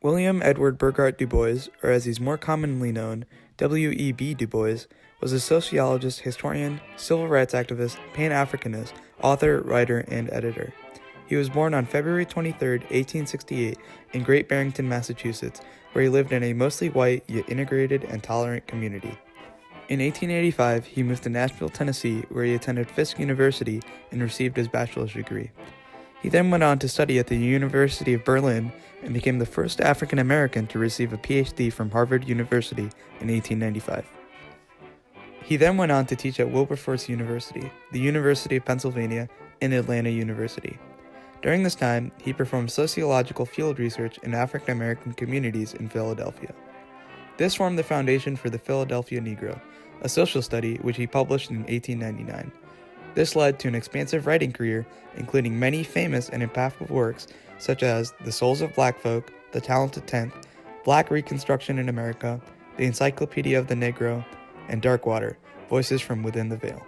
William Edward Burghardt Du Bois, or as he's more commonly known, W.E.B. Du Bois, was a sociologist, historian, civil rights activist, Pan-Africanist, author, writer, and editor. He was born on February 23, 1868, in Great Barrington, Massachusetts, where he lived in a mostly white yet integrated and tolerant community. In 1885, he moved to Nashville, Tennessee, where he attended Fisk University and received his bachelor's degree. He then went on to study at the University of Berlin and became the first African American to receive a PhD from Harvard University in 1895. He then went on to teach at Wilberforce University, the University of Pennsylvania, and Atlanta University. During this time, he performed sociological field research in African American communities in Philadelphia. This formed the foundation for the Philadelphia Negro, a social study which he published in 1899. This led to an expansive writing career, including many famous and impactful works such as The Souls of Black Folk, The Talented Tenth, Black Reconstruction in America, The Encyclopedia of the Negro, and Darkwater, Voices from Within the Veil.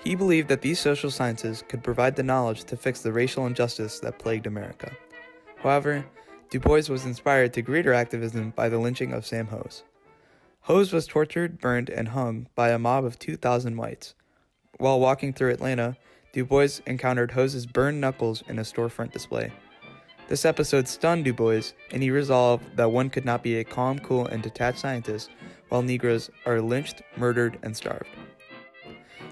He believed that these social sciences could provide the knowledge to fix the racial injustice that plagued America. However, Du Bois was inspired to greater activism by the lynching of Sam Hose. Hose was tortured, burned, and hung by a mob of 2,000 whites. While walking through Atlanta, Du Bois encountered Hose's burned knuckles in a storefront display. This episode stunned Du Bois, and he resolved that one could not be a calm, cool, and detached scientist while Negroes are lynched, murdered, and starved.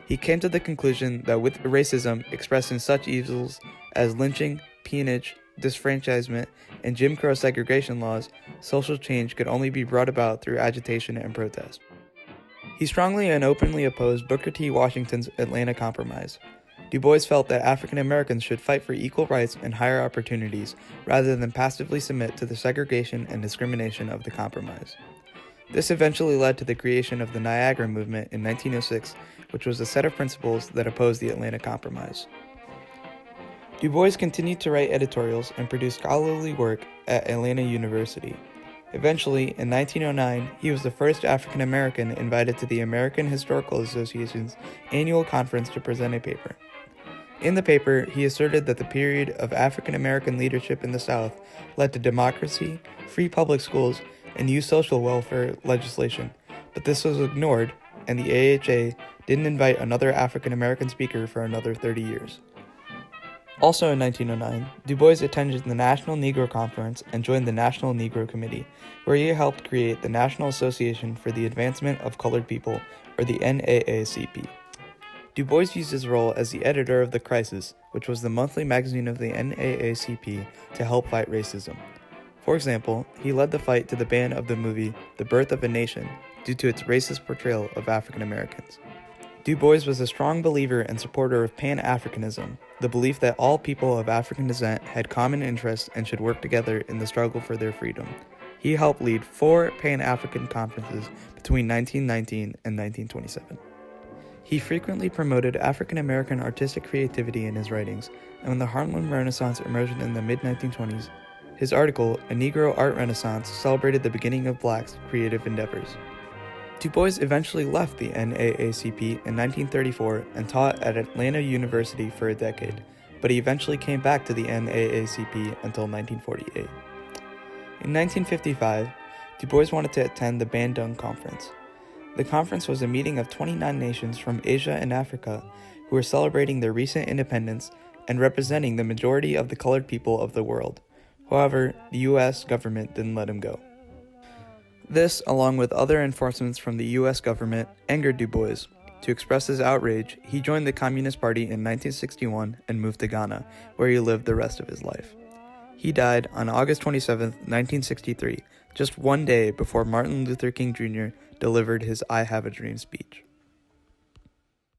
He came to the conclusion that with racism expressed in such evils as lynching, peonage, disfranchisement, and Jim Crow segregation laws, social change could only be brought about through agitation and protest. He strongly and openly opposed Booker T. Washington's Atlanta Compromise. Du Bois felt that African Americans should fight for equal rights and higher opportunities rather than passively submit to the segregation and discrimination of the compromise. This eventually led to the creation of the Niagara Movement in 1906, which was a set of principles that opposed the Atlanta Compromise. Du Bois continued to write editorials and produce scholarly work at Atlanta University. Eventually, in 1909, he was the first African American invited to the American Historical Association's annual conference to present a paper. In the paper, he asserted that the period of African American leadership in the South led to democracy, free public schools, and youth social welfare legislation, but this was ignored, and the AHA didn't invite another African American speaker for another 30 years. Also in 1909, Du Bois attended the National Negro Conference and joined the National Negro Committee, where he helped create the National Association for the Advancement of Colored People, or the NAACP. Du Bois used his role as the editor of The Crisis, which was the monthly magazine of the NAACP, to help fight racism. For example, he led the fight to the ban of the movie The Birth of a Nation due to its racist portrayal of African Americans. Du Bois was a strong believer and supporter of Pan-Africanism, the belief that all people of African descent had common interests and should work together in the struggle for their freedom. He helped lead 4 Pan-African conferences between 1919 and 1927. He frequently promoted African American artistic creativity in his writings, and when the Harlem Renaissance emerged in the mid-1920s, his article, A Negro Art Renaissance, celebrated the beginning of blacks' creative endeavors. Du Bois eventually left the NAACP in 1934 and taught at Atlanta University for a decade, but he eventually came back to the NAACP until 1948. In 1955, Du Bois wanted to attend the Bandung Conference. The conference was a meeting of 29 nations from Asia and Africa who were celebrating their recent independence and representing the majority of the colored people of the world. However, the U.S. government didn't let him go. This, along with other enforcements from the U.S. government, angered Du Bois. To express his outrage, he joined the Communist Party in 1961 and moved to Ghana, where he lived the rest of his life. He died on August 27, 1963, just one day before Martin Luther King Jr. delivered his I Have a Dream speech.